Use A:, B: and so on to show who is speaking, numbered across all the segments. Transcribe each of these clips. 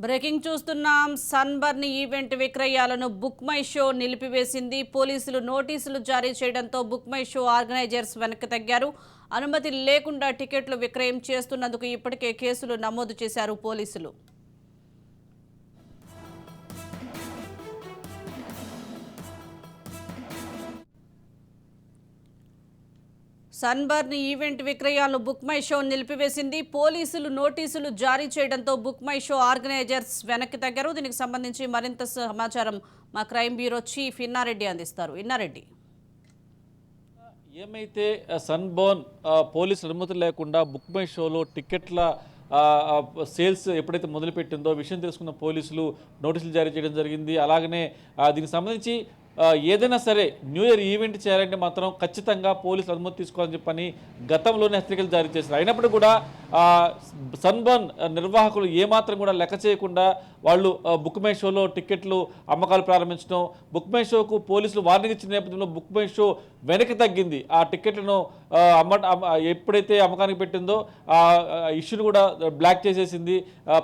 A: Breaking చూస్తున్నాం. Sunburn event విక్రయాలను book my show నిలిపివేసింది. పోలీసులు నోటీసులు జారీ చేయడంతో బుక్ మై షో ఆర్గనైజర్స్ వెనక్కి తగ్గారు. అనుమతి లేకుండా టికెట్లు విక్రయం చేస్తున్నందుకు ఇప్పటికే కేసులు నమోదు చేశారు పోలీసులు. సన్బర్న్ ఈవెంట్ విక్రయాలను బుక్ మై షో నిలిపివేసింది. పోలీసులు నోటీసులు జారీ చేయడంతో బుక్ మై షో ఆర్గనైజర్స్ వెనక్కి తగ్గారు. దీనికి సంబంధించి మరింత సమాచారం మా క్రైమ్ బ్యూరో చీఫ్ ఇన్నారెడ్డి అందిస్తారు. ఇన్నారెడ్డి,
B: ఏమైతే సన్బర్న్ పోలీసు అనుమతి లేకుండా బుక్ మై షోలో టికెట్ల సేల్స్ ఎప్పుడైతే మొదలుపెట్టిందో విషయం తెలుసుకున్న పోలీసులు నోటీసులు జారీ చేయడం జరిగింది. అలాగనే దీనికి సంబంధించి ఏదైనా సరే న్యూ ఇయర్ ఈవెంట్ చేయాలంటే మాత్రం ఖచ్చితంగా పోలీసులు అనుమతి తీసుకోవాలని చెప్పని గతంలోనే హెచ్చరికలు జారీ చేశారు. అయినప్పటికీ కూడా సన్బర్న్ నిర్వాహకులు ఏమాత్రం కూడా లెక్క చేయకుండా వాళ్ళు బుక్ మై షోలో టికెట్లు అమ్మకాలు ప్రారంభించడం, బుక్ మై షోకు పోలీసులు వార్నింగ్ ఇచ్చిన నేపథ్యంలో బుక్ మై షో వెనక్కి తగ్గింది. ఆ టికెట్లను ఎప్పుడైతే అమ్మకానికి పెట్టిందో ఆ ఇష్యూని కూడా బ్లాక్ చేసేసింది.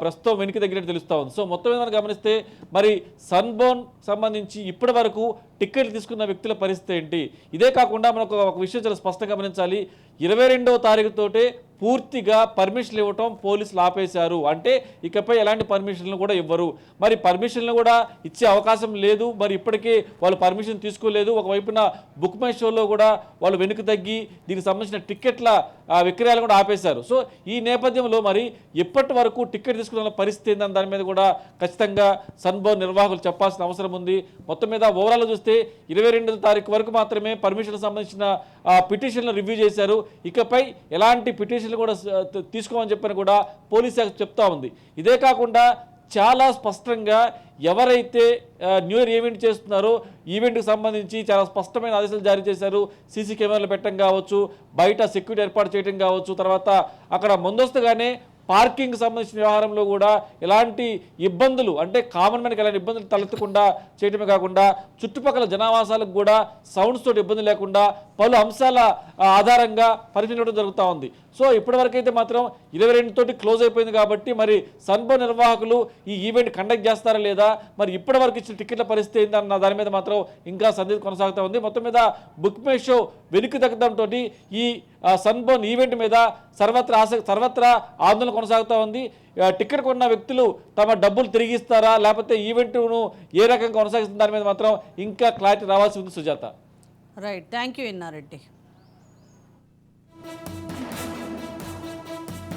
B: ప్రస్తుతం వెనక్కి తగ్గినట్టు తెలుస్తూ ఉంది. సో మొత్తం మీద గమనిస్తే మరి సన్బర్న్ సంబంధించి ఇప్పటి వరకు టికెట్లు తీసుకున్న వ్యక్తుల పరిస్థితి ఏంటి? ఇదే కాకుండా మనకు ఒక విషయం చాలా స్పష్టంగా గమనించాలి. 22వ తారీఖుతోటే పూర్తిగా పర్మిషన్లు ఇవ్వటం పోలీసులు ఆపేశారు. అంటే ఇకపై ఎలాంటి పర్మిషన్లు కూడా ఇవ్వరు. మరి పర్మిషన్లు కూడా ఇచ్చే అవకాశం లేదు. మరి ఇప్పటికే వాళ్ళు పర్మిషన్ తీసుకోలేదు. ఒకవైపున బుక్ మై షోలో కూడా వాళ్ళు వెనుక తగ్గి దీనికి సంబంధించిన టికెట్ల విక్రయాలు కూడా ఆపేశారు. సో ఈ నేపథ్యంలో మరి ఇప్పటి వరకు టికెట్ తీసుకున్న పరిస్థితి ఏందని దాని మీద కూడా ఖచ్చితంగా సన్బర్న్ నిర్వాహకులు చెప్పాల్సిన అవసరం ఉంది. మొత్తం మీద ఓవరాల్ చూస్తే 22వ తారీఖు వరకు మాత్రమే పర్మిషన్కి సంబంధించిన పిటిషన్లు రివ్యూ చేశారు. ఇకపై ఎలాంటి పిటిషన్లు కూడా తీసుకోమని చెప్పని కూడా పోలీస్ శాఖ చెప్తా ఉంది. ఇదే కాకుండా చాలా స్పష్టంగా ఎవరైతే న్యూ ఇయర్ ఈవెంట్ చేస్తున్నారో ఈవెంట్కి సంబంధించి చాలా స్పష్టమైన ఆదేశాలు జారీ చేశారు. సీసీ కెమెరాలు పెట్టడం కావచ్చు, బయట సెక్యూరిటీ ఏర్పాటు చేయడం కావచ్చు, తర్వాత అక్కడ ముందస్తుగానే పార్కింగ్ సంబంధించిన వ్యవహారంలో కూడా ఎలాంటి ఇబ్బందులు అంటే కామన్ మ్యాన్కి ఎలాంటి ఇబ్బందులు తలెత్తకుండా చేయడమే కాకుండా చుట్టుపక్కల జనావాసాలకు కూడా సౌండ్స్ తోటి ఇబ్బంది లేకుండా పలు అంశాల ఆధారంగా పరిశీలించడం జరుగుతూ ఉంది. సో ఇప్పటివరకైతే మాత్రం 22 తోటి క్లోజ్ అయిపోయింది కాబట్టి మరి సన్బర్న్ నిర్వాహకులు ఈ ఈవెంట్ కండక్ట్ చేస్తారా లేదా, మరి ఇప్పటివరకు ఇచ్చిన టికెట్ల పరిస్థితి ఏంటన్న దాని మీద మాత్రం ఇంకా సందేహం కొనసాగుతూ ఉంది. మొత్తం మీద బుక్ మై షో వెనుక తగ్గడంతో ఈ సన్బర్న్ ఈవెంట్ మీద సర్వత్రా ఆందోళన కొనసాగుతూ ఉంది. టికెట్ కొన్న వ్యక్తులు తమ డబ్బులు తిరిగి ఇస్తారా లేకపోతే ఈవెంట్ను ఏ రకంగా కొనసాగిస్తుంది దాని మీద మాత్రం ఇంకా క్లారిటీ రావాల్సి ఉంది. Sujatha,
A: right, thank you Inna Reddy.